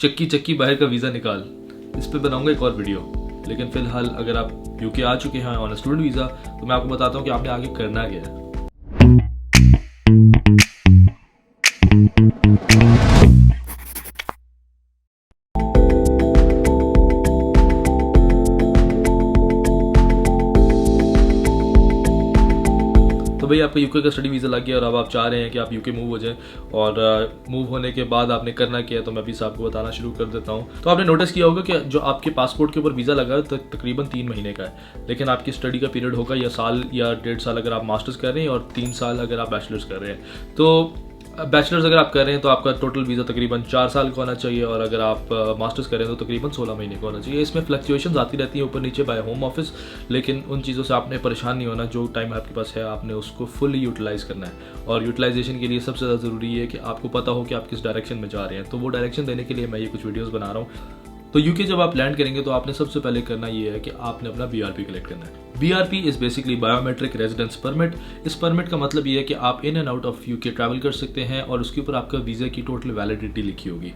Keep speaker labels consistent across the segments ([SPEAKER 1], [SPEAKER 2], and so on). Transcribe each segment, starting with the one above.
[SPEAKER 1] चक्की चक्की बाहर का वीज़ा निकाल, इस पर बनाऊंगा एक और वीडियो। लेकिन फ़िलहाल अगर आप यूके आ चुके हैं ऑन स्टूडेंट वीज़ा, तो मैं आपको बताता हूँ कि आपने आगे करना क्या है। तो भाई आपका यूके का स्टडी वीज़ा लग गया और अब आप चाह रहे हैं कि आप यूके मूव हो जाएं, और मूव होने के बाद आपने करना क्या है, तो मैं अभी से आपको बताना शुरू कर देता हूं। तो आपने नोटिस किया होगा कि जो आपके पासपोर्ट के ऊपर वीज़ा लगा है तकरीबन 3 महीने का है, लेकिन आपकी स्टडी का पीरियड होगा या साल या 1.5 साल अगर आप मास्टर्स कर रहे हैं और 3 साल अगर आप बैचलर्स कर रहे हैं। तो बैचलर्स अगर आप कर रहे हैं तो आपका टोटल वीज़ा तकरीबन 4 साल का होना चाहिए, और अगर आप मास्टर्स कर रहे हैं तो तकरीबन 16 महीने का होना चाहिए। इसमें फ्लक्चुएशंस आती रहती हैं ऊपर नीचे बाय होम ऑफिस, लेकिन उन चीज़ों से आपने परेशान नहीं होना। जो टाइम आपके पास है आपने उसको फुली यूटिलाइज़ करना है, और यूटिलाइजेशन के लिए सबसे ज़्यादा ज़रूरी है कि आपको पता हो कि आप किस डायरेक्शन में जा रहे हैं। तो वो डायरेक्शन देने के लिए मैं ये कुछ वीडियोज़ बना रहा हूँ। तो यूके जब आप लैंड करेंगे तो आपने सबसे पहले करना ये है कि आपने अपना बीआरपी कलेक्ट करना है। BRP is basically biometric residence permit. इस परमिट का मतलब ये है कि आप in and out of UK travel कर सकते हैं, और उसके ऊपर आपका वीज़ा की टोटल वैलिडिटी लिखी होगी।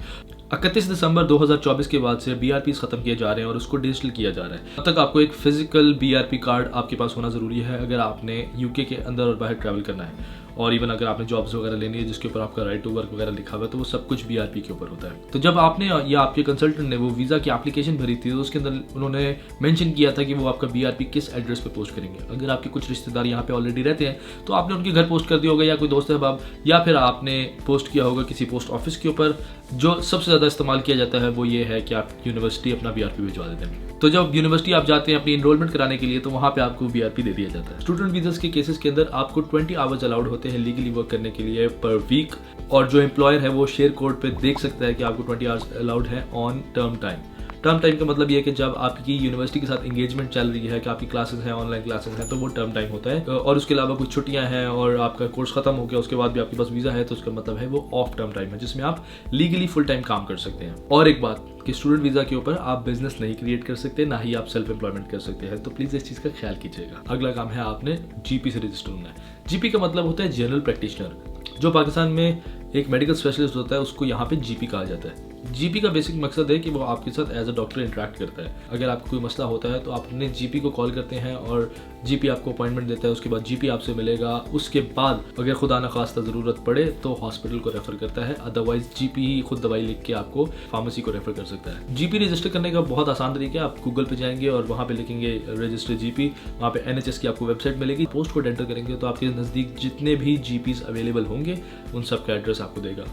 [SPEAKER 1] 31 दिसंबर 2024 के बाद से बीआरपी खत्म किए जा रहे हैं और उसको डिजिटल किया जा रहा है। तब तक आपको एक फिजिकल बीआरपी कार्ड आपके पास होना ज़रूरी है अगर आपने यूके के अंदर और बाहर ट्रैवल करना है। और इवन अगर आपने जॉब्स वगैरह लेनी है जिसके ऊपर आपका राइट टू वर्क वगैरह लिखा हुआ है, तो वो सब कुछ बीआरपी के ऊपर होता है। तो जब आपने या आपके कंसल्टेंट ने वो वीज़ा की एप्लीकेशन भरी थी, तो उसके अंदर उन्होंने मेंशन किया था कि वो आपका बीआरपी किस एड्रेस पे पोस्ट करेंगे। अगर आपके कुछ रिश्तेदार यहाँ पे ऑलरेडी रहते हैं तो आपने उनके घर पोस्ट कर दिया होगा, या कोई दोस्त अहबाब, या फिर आपने पोस्ट किया होगा किसी पोस्ट ऑफिस के ऊपर। जो सबसे ज़्यादा इस्तेमाल किया जाता है वो ये है कि आप यूनिवर्सिटी अपना बीआरपी भिजवा देते हैं। तो जब यूनिवर्सिटी आप जाते हैं अपनी इनरोलमेंट कराने के लिए, तो वहाँ पे आपको बीआरपी दे दिया जाता है। स्टूडेंट वीज़ा के केसेस के अंदर आपको 20 आवर्स अलाउड होते हैं लीगली वर्क करने के लिए पर वीक, और जो एम्प्लॉयर है वो शेयर कोड पे देख सकता है कि आपको 20 आवर्स अलाउड है on term time. Term time का मतलब ये है कि जब आपकी यूनिवर्सिटी के साथ एंगेजमेंट चल रही है, कि आपकी क्लासेस हैं, ऑनलाइन क्लासेस हैं, तो वो टर्म टाइम होता है। और उसके अलावा कुछ छुट्टियां हैं और आपका कोर्स खत्म हो गया, उसके बाद भी आपके पास वीज़ा है, तो उसका मतलब है वो ऑफ टर्म टाइम है, जिसमें आप लीगली फुल टाइम काम कर सकते हैं। और एक बात कि स्टूडेंट वीज़ा के ऊपर आप बिजनेस नहीं क्रिएट कर सकते, ना ही आप सेल्फ एम्प्लॉयमेंट कर सकते हैं, तो प्लीज़ इस चीज़ का ख्याल कीजिएगा। अगला काम है आपने जीपी से रजिस्टर होना है। जीपी का मतलब होता है जनरल प्रैक्टिशनर। जो पाकिस्तान में एक मेडिकल स्पेशलिस्ट होता है उसको यहाँ पे जीपी कहा जाता है। जीपी का बेसिक मकसद है कि वो आपके साथ एज अ डॉक्टर इंटरेक्ट करता है। अगर आपको कोई मसला होता है तो आप अपने जीपी को कॉल करते हैं और जीपी आपको अपॉइंटमेंट देता है। उसके बाद जीपी आपसे मिलेगा। उसके बाद अगर खुदा न खास्ता ज़रूरत पड़े तो हॉस्पिटल को रेफर करता है, अदरवाइज जीपी ही खुद दवाई लिख के आपको फार्मेसी को रेफर कर सकता है। जीपी रजिस्टर करने का बहुत आसान तरीका है। आप गूगल पे जाएंगे और वहाँ पे लिखेंगे रजिस्टर जीपी, वहाँ पे NHS की आपको वेबसाइट मिलेगी। पोस्ट कोड एंटर करेंगे तो आपके नज़दीक जितने भी जीपीज अवेलेबल होंगे उन सब का एड्रेस आपको देगा।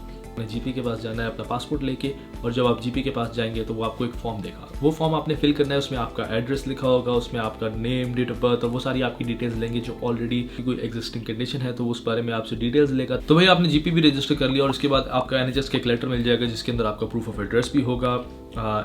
[SPEAKER 1] जीपी के पास जाना है अपना पासपोर्ट लेके, और जब आप जीपी के पास जाएंगे तो वो आपको एक फॉर्म देगा। वो फॉर्म आपने फिल करना है, उसमें आपका एड्रेस लिखा होगा, उसमें आपका नेम, डेट ऑफ बर्थ और वो सारी आपकी डिटेल्स लेंगे। जो ऑलरेडी कोई एग्जिस्टिंग कंडीशन है तो उस बारे में आपसे डिटेल्स लेगा। तो भाई आपने जीपी भी रजिस्टर कर लिया, और उसके बाद आपका NHS का एक लेटर मिल जाएगा जिसके अंदर आपका प्रूफ ऑफ एड्रेस भी होगा।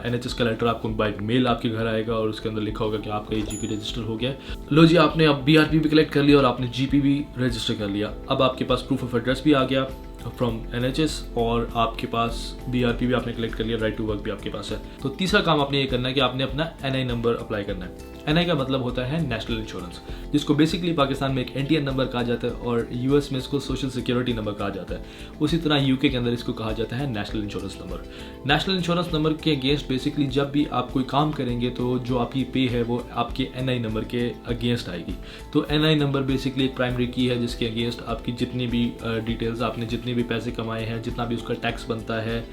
[SPEAKER 1] NHS का लेटर आपको बाय मेल आपके घर आएगा और उसके अंदर लिखा होगा कि आपका ये जीपी रजिस्टर हो गया। लो जी, आपने अब बीआरपी भी कलेक्ट कर लिया और आपने जीपी भी रजिस्टर कर लिया। अब आपके पास प्रूफ ऑफ एड्रेस भी आ गया फ्रॉम NHS, और आपके पास बीआरपी भी आपने कलेक्ट कर लिया, राइट टू वर्क भी आपके पास है। तो तीसरा काम आपने ये करना है कि आपने अपना NI नंबर अप्लाई करना है। NI का मतलब होता है नेशनल इंश्योरेंस, जिसको बेसिकली पाकिस्तान में एक NTN नंबर कहा जाता है और US में इसको सोशल सिक्योरिटी नंबर कहा जाता है। उसी तरह UK के अंदर इसको कहा जाता है national insurance number. National insurance number के अगेंस्ट बेसिकली जब भी आप कोई काम करेंगे तो जो आपकी पे है वो आपके NI नंबर के अगेंस्ट आएगी। तो NI नंबर बेसिकली एक प्राइमरी की है जिसके अगेंस्ट आपकी जितनी भी डिटेल्स, आपने जितने भी पैसे कमाए हैं, जितना भी उसका टैक्स बनता है,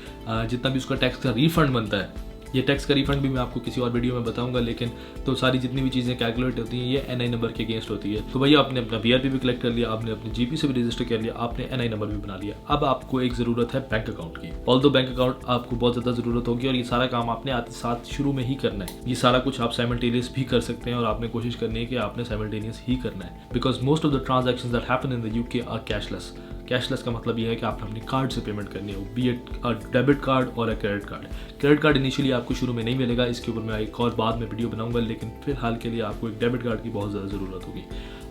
[SPEAKER 1] जितना भी उसका टैक्स का रिफंड बनता है, ये टैक्स का रिफंड भी मैं आपको किसी और वीडियो में बताऊंगा, लेकिन तो सारी जितनी भी चीज़ें कैलकुलेट होती हैं ये NI नंबर के अगेंस्ट होती है। तो भैया आपने अपना बीआरपी भी कलेक्ट कर लिया, आपने अपने जीपी से भी रजिस्टर कर लिया, आपने NI नंबर भी बना लिया। अब आपको एक ज़रूरत है बैंक अकाउंट की। ऑल्दो बैंक अकाउंट आपको बहुत ज़्यादा ज़रूरत होगी, और ये सारा काम आपने आते साथ शुरू में ही करना है। ये सारा कुछ आप साइमल्टेनियस भी कर सकते हैं, और आपने कोशिश करनी है कि आपने साइमल्टेनियस ही करना है, because most of the transactions that happen in the UK are cashless. Cashless का मतलब यह है कि आपने अपने कार्ड से पेमेंट करनी है, बी इट डेबिट कार्ड और credit card. Credit card initially आपको शुरू में नहीं मिलेगा, इसके ऊपर मैं एक और बाद में वीडियो बनाऊंगा, लेकिन फिलहाल के लिए आपको एक डेबिट कार्ड की बहुत ज़्यादा ज़रूरत होगी।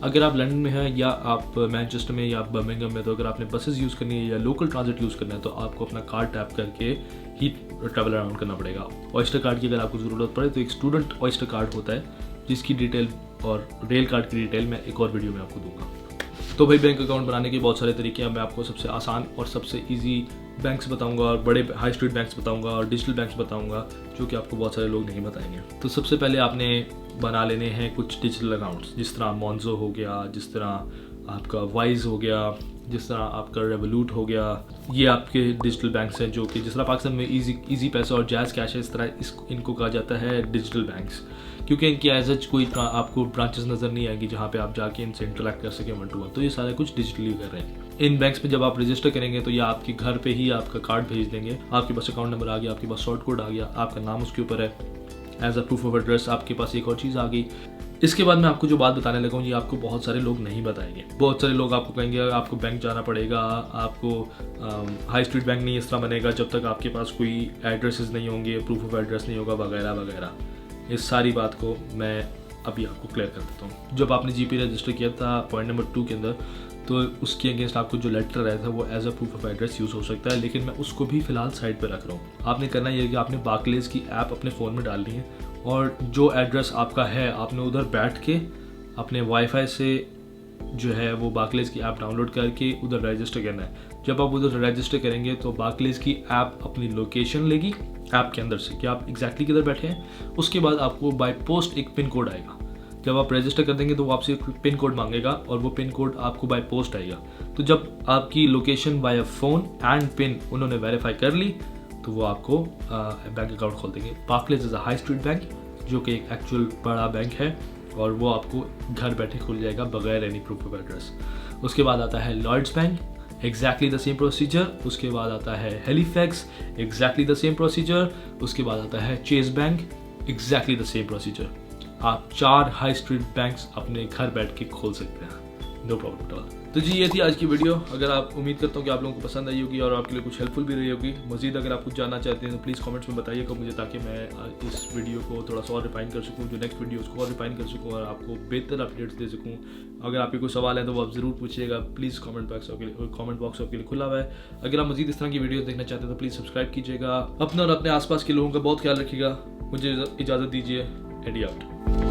[SPEAKER 1] अगर आप लंदन में हैं या आप मैनचेस्टर में या बर्मिंघम में, तो अगर आपने बसेस यूज़ करनी है या लोकल ट्रांजिट यूज़ करना है तो आपको अपना कार्ड टैप करके ही ट्रैवल अराउंड करना पड़ेगा। ऑयस्टर कार्ड की अगर आपको ज़रूरत पड़े तो एक स्टूडेंट ऑयस्टर कार्ड होता है जिसकी डिटेल और रेल कार्ड की डिटेल मैं एक और वीडियो में आपको दूंगा। तो भाई बैंक अकाउंट बनाने के बहुत सारे तरीके हैं। मैं आपको सबसे आसान और सबसे ईजी बैंक्स बताऊंगा और बड़े हाई स्ट्रीट बैंक्स बताऊंगा और डिजिटल बैंक्स बताऊंगा जो कि आपको बहुत सारे लोग नहीं बताएंगे। तो सबसे पहले आपने बना लेने हैं कुछ डिजिटल अकाउंट्स, जिस तरह मोन्जो हो गया, जिस तरह आपका वाइज हो गया, जिस तरह आपका रेवोलूट हो गया। ये आपके डिजिटल बैंक्स हैं जो कि जिस तरह पाकिस्तान में इजी पैसा और जैज़ कैश है, इस तरह इनको कहा जाता है डिजिटल बैंक्स, क्योंकि इनकी एज सच कोई आपको ब्रांचेस नज़र नहीं आएंगी जहाँ पे आप जाके इनसे इंटरेक्ट कर सकें 1 to 1। तो ये सारा कुछ डिजिटली कर रहे हैं। इन बैंक्स में जब आप रजिस्टर करेंगे तो ये आपके घर पे ही आपका कार्ड भेज देंगे। आपके पास अकाउंट नंबर आ गया, आपके पास शॉर्ट कोड आ गया, आपका नाम उसके ऊपर है, as a proof of address आपके पास एक और चीज़ आ गई। इसके बाद मैं आपको जो बात बताने लगा हूँ ये आपको बहुत सारे लोग नहीं बताएंगे। बहुत सारे लोग आपको कहेंगे आपको बैंक जाना पड़ेगा, आपको हाई स्ट्रीट बैंक नहीं इस तरह बनेगा जब तक आपके पास कोई एड्रेसेस नहीं होंगे, प्रूफ ऑफ एड्रेस नहीं होगा, वगैरह वगैरह। इस सारी बात को मैं अभी आपको क्लियर कर देता हूँ। जब आपने जीपी रजिस्टर किया था पॉइंट नंबर 2 के अंदर, तो उसके अगेंस्ट आपको जो लेटर आया था वो as a proof of address use हो सकता है, लेकिन मैं उसको भी फिलहाल साइड पर रख रहा हूँ। आपने करना ये है कि आपने बार्कलेज की ऐप अपने फ़ोन में डालनी है और जो एड्रेस आपका है आपने उधर बैठ के अपने वाईफाई से जो है वो बार्कलेज की ऐप डाउनलोड करके उधर रजिस्टर करना है। जब आप उधर रजिस्टर करेंगे तो बार्कलेज की ऐप अपनी लोकेशन लेगी ऐप के अंदर से कि आप एग्जैक्टली किधर बैठे हैं। उसके बाद आपको बाय पोस्ट एक पिन कोड आएगा। जब आप रजिस्टर कर देंगे तो वो आपसे पिन कोड मांगेगा और वो पिन कोड आपको बाय पोस्ट आएगा। तो जब आपकी location bye phone and pin उन्होंने वेरीफाई कर ली तो वो आपको बैंक अकाउंट खोल देंगे। Barclays is a high street bank जो कि एक एक्चुअल बड़ा बैंक है और वो आपको घर बैठे खुल जाएगा बगैर एनी प्रूफ ऑफ एड्रेस। उसके बाद आता है Lloyds bank, exactly the same procedure. उसके बाद आता है Halifax, exactly the same procedure. उसके बाद आता है Chase bank, exactly the same procedure. आप 4 हाई स्ट्रीट बैंक्स अपने घर बैठ के खोल सकते हैं, नो प्रॉब्लम एट ऑल। तो जी ये थी आज की वीडियो। अगर आप उम्मीद करता हूँ कि आप लोगों को पसंद आई होगी और आपके लिए कुछ हेल्पफुल भी रही होगी। मजीद अगर आप कुछ जानना चाहते हैं तो प्लीज़ कमेंट्स में बताइएगा मुझे, ताकि मैं इस वीडियो को थोड़ा सा और रिफाइन कर सकूँ, जो नेक्स्ट वीडियो उसको और रिफाइन कर सकूँ और आपको बेहतर अपडेट्स दे सकूँ। अगर आपके कोई सवाल है तो वो आप ज़रूर पूछिएगा। प्लीज़ कमेंट बॉक्स आपके लिए खुला हुआ है। अगर आप मजीद इस तरह की वीडियो देखना चाहते हैं तो प्लीज़ सब्सक्राइब कीजिएगा। अपना और अपने आसपास के लोगों का बहुत ख्याल रखिएगा। मुझे इजाज़त दीजिए। Eddie out.